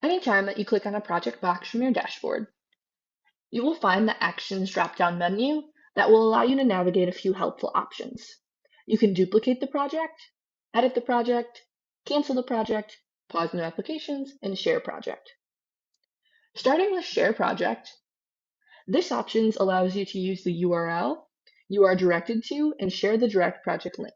Anytime that you click on a project box from your dashboard, you will find the Actions drop-down menu that will allow you to navigate a few helpful options. You can duplicate the project, edit the project, cancel the project, pause new applications, and share project. Starting with Share Project, this option allows you to use the URL you are directed to and share the direct project link.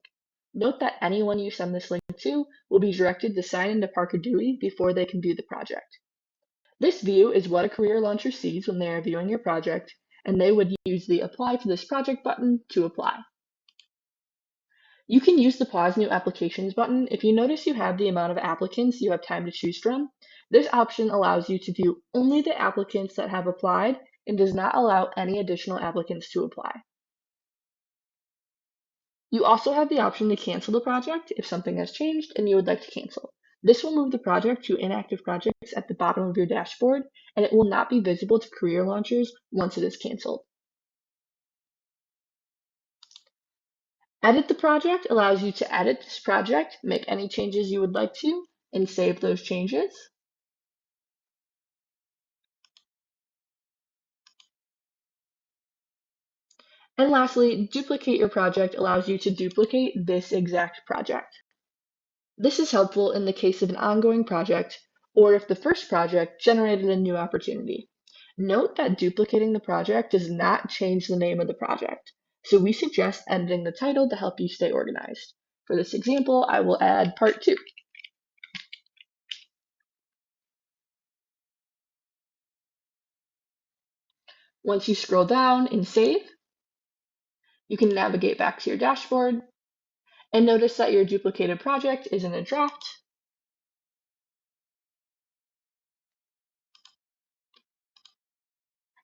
Note that anyone you send this link to will be directed to sign into Parker Dewey before they can view the project. This view is what a career launcher sees when they are viewing your project, and they would use the Apply to this project button to apply. You can use the Pause New Applications button if you notice you have the amount of applicants you have time to choose from. This option allows you to view only the applicants that have applied and does not allow any additional applicants to apply. You also have the option to cancel the project if something has changed and you would like to cancel. This will move the project to inactive projects at the bottom of your dashboard, and it will not be visible to career launchers once it is canceled. Edit the project allows you to edit this project, make any changes you would like to, and save those changes. And lastly, duplicate your project allows you to duplicate this exact project. This is helpful in the case of an ongoing project or if the first project generated a new opportunity. Note that duplicating the project does not change the name of the project, so we suggest editing the title to help you stay organized. For this example, I will add Part 2. Once you scroll down and save, you can navigate back to your dashboard and notice that your duplicated project is in a draft.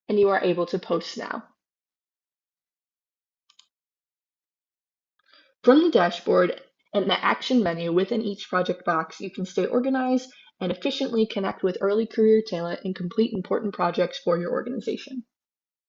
And you are able to post now. From the dashboard and the action menu within each project box, you can stay organized and efficiently connect with early career talent and complete important projects for your organization.